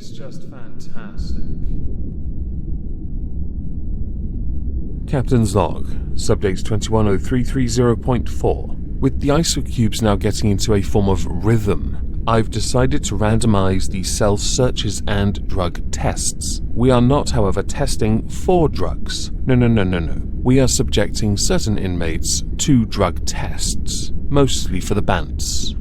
is just fantastic. Captain's log, subject 210330.4. With the ISO cubes now getting into a form of rhythm, I've decided to randomize the cell searches and drug tests. We are not, however, testing for drugs. No. We are subjecting certain inmates to drug tests, mostly for the bants.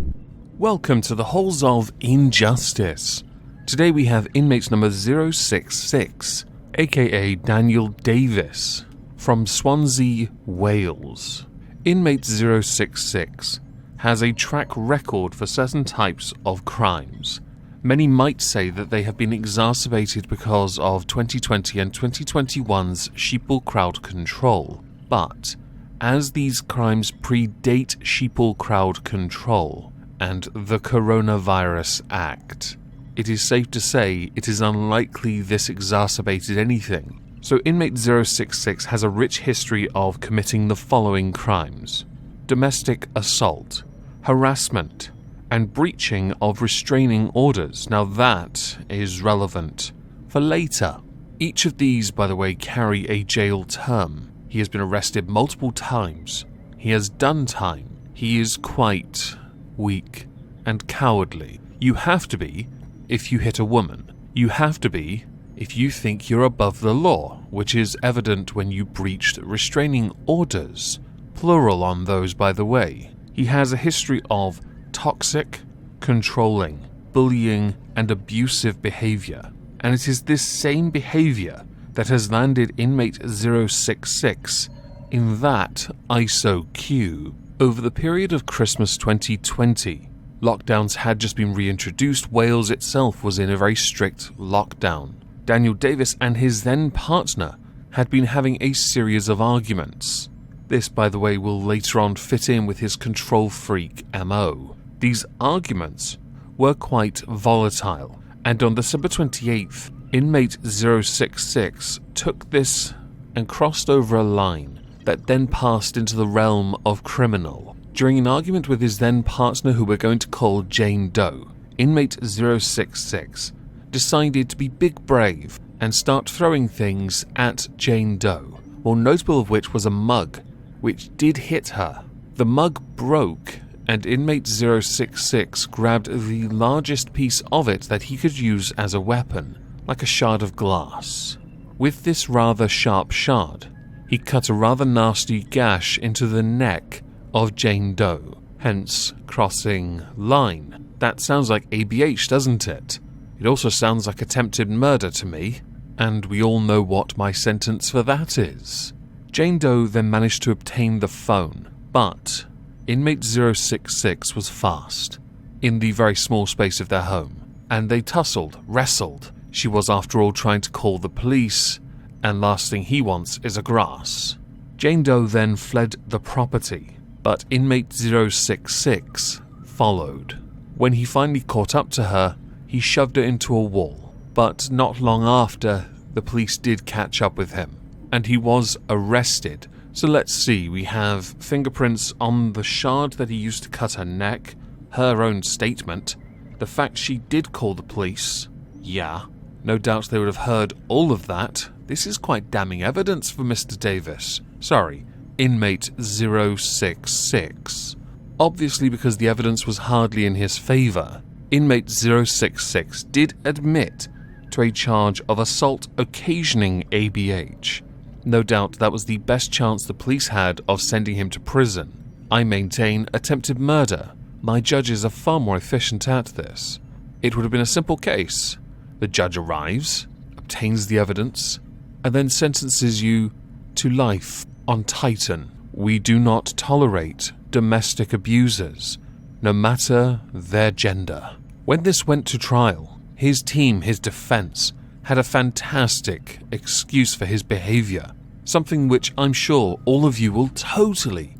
Welcome to the halls of injustice. Today we have inmate number 066, aka Daniel Davies, from Swansea, Wales. Inmate 066 has a track record for certain types of crimes. Many might say that they have been exacerbated because of 2020 and 2021's sheeple crowd control. But as these crimes predate sheeple crowd control and the Coronavirus Act, it is safe to say it is unlikely this exacerbated anything. So inmate 066 has a rich history of committing the following crimes: domestic assault, harassment, and breaching of restraining orders. Now that is relevant for later. Each of these, by the way, carry a jail term. He has been arrested multiple times. He has done time. He is quite weak and cowardly. You have to be if you hit a woman. You have to be if you think you're above the law, which is evident when you breached restraining orders. Plural on those, by the way. He has a history of toxic, controlling, bullying, and abusive behavior. And it is this same behavior that has landed inmate 066 in that ISO queue. Over the period of Christmas 2020, lockdowns had just been reintroduced. Wales itself was in a very strict lockdown. Daniel Davies and his then partner had been having a series of arguments. This, by the way, will later on fit in with his control freak MO. These arguments were quite volatile, and on December 28th, inmate 066 took this and crossed over a line that then passed into the realm of criminal. During an argument with his then partner, who we're going to call Jane Doe, inmate 066 decided to be big brave and start throwing things at Jane Doe, more notable of which was a mug, which did hit her. The mug broke, and inmate 066 grabbed the largest piece of it that he could use as a weapon, like a shard of glass. With this rather sharp shard, he cut a rather nasty gash into the neck of Jane Doe, hence crossing line. That sounds like ABH, doesn't it? It also sounds like attempted murder to me, and we all know what my sentence for that is. Jane Doe then managed to obtain the phone, but inmate 066 was fast in the very small space of their home, and they tussled, wrestled. She was after all trying to call the police, and last thing he wants is a grass. Jane Doe then fled the property, but inmate 066 followed. When he finally caught up to her, he shoved her into a wall, but not long after, the police did catch up with him, and he was arrested. So let's see, we have fingerprints on the shard that he used to cut her neck, her own statement, the fact she did call the police. Yeah, no doubt they would have heard all of that. This is quite damning evidence for Mr. Davies. Sorry, inmate 066. Obviously, because the evidence was hardly in his favour, inmate 066 did admit to a charge of assault occasioning ABH. No doubt that was the best chance the police had of sending him to prison. I maintain attempted murder. My judges are far more efficient at this. It would have been a simple case. The judge arrives, obtains the evidence, and then sentences you to life on Titan. We do not tolerate domestic abusers, no matter their gender. When this went to trial, his team, his defense, had a fantastic excuse for his behavior, something which I'm sure all of you will totally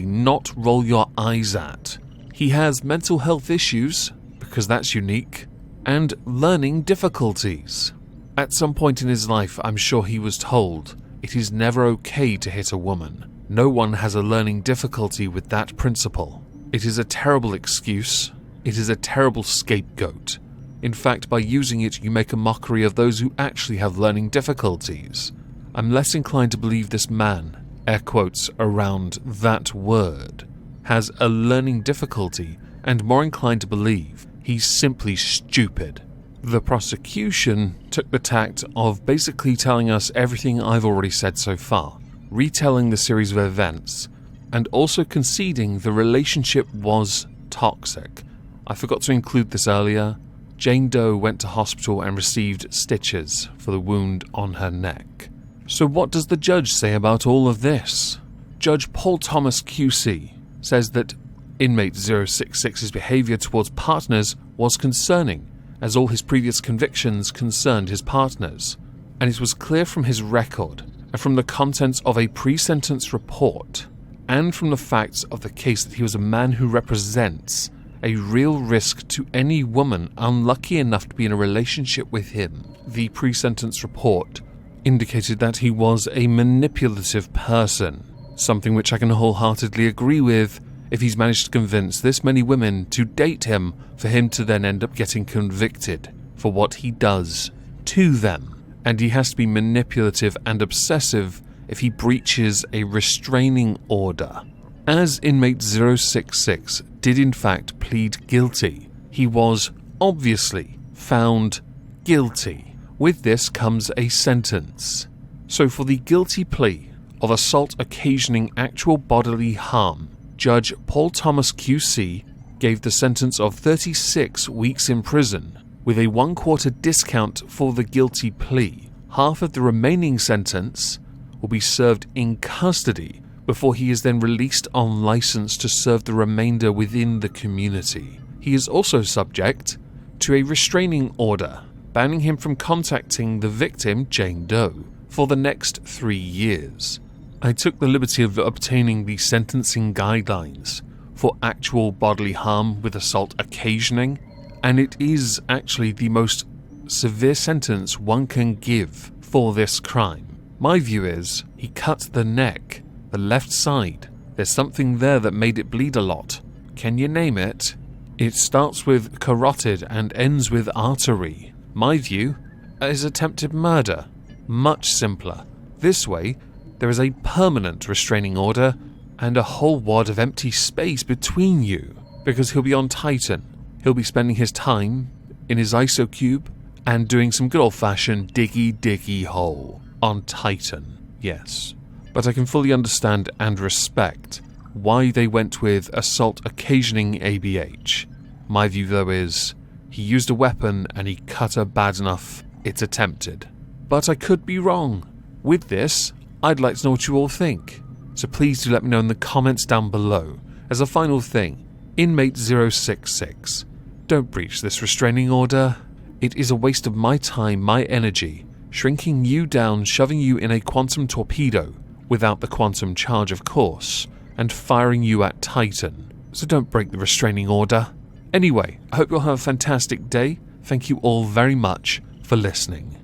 not roll your eyes at. He has mental health issues, because that's unique, and learning difficulties. At some point in his life, I'm sure he was told, it is never okay to hit a woman. No one has a learning difficulty with that principle. It is a terrible excuse. It is a terrible scapegoat. In fact, by using it, you make a mockery of those who actually have learning difficulties. I'm less inclined to believe this man, air quotes around that word, has a learning difficulty, and more inclined to believe he's simply stupid. The prosecution took the tact of basically telling us everything I've already said so far, retelling the series of events, and also conceding the relationship was toxic. I forgot to include this earlier. Jane Doe went to hospital and received stitches for the wound on her neck. So what does the judge say about all of this? Judge Paul Thomas QC says that inmate 066's behavior towards partners was concerning, as all his previous convictions concerned his partners, and it was clear from his record and from the contents of a pre-sentence report and from the facts of the case that he was a man who represents a real risk to any woman unlucky enough to be in a relationship with him. The pre-sentence report indicated that he was a manipulative person, something which I can wholeheartedly agree with if he's managed to convince this many women to date him for him to then end up getting convicted for what he does to them. And he has to be manipulative and obsessive if he breaches a restraining order. As inmate 066 did in fact plead guilty, he was obviously found guilty. With this comes a sentence. So for the guilty plea of assault occasioning actual bodily harm, Judge Paul Thomas QC gave the sentence of 36 weeks in prison, with a 1/4 discount for the guilty plea. Half of the remaining sentence will be served in custody before he is then released on license to serve the remainder within the community. He is also subject to a restraining order, banning him from contacting the victim, Jane Doe, for the next 3 years. I took the liberty of obtaining the sentencing guidelines for actual bodily harm with assault occasioning, and it is actually the most severe sentence one can give for this crime. My view is, he cut the neck, the left side. There's something there that made it bleed a lot. Can you name it? It starts with carotid and ends with artery. My view is attempted murder. Much simpler. This way, there is a permanent restraining order and a whole wad of empty space between you, because he'll be on Titan. He'll be spending his time in his isocube and doing some good old-fashioned diggy hole on Titan. Yes. But I can fully understand and respect why they went with assault occasioning ABH. My view, though, is he used a weapon and he cut her bad enough it's attempted. But I could be wrong. With this, I'd like to know what you all think. So please do let me know in the comments down below. As a final thing, inmate 066, don't breach this restraining order. It is a waste of my time, my energy, shrinking you down, shoving you in a quantum torpedo, without the quantum charge of course, and firing you at Titan. So don't break the restraining order. Anyway, I hope you'll have a fantastic day. Thank you all very much for listening.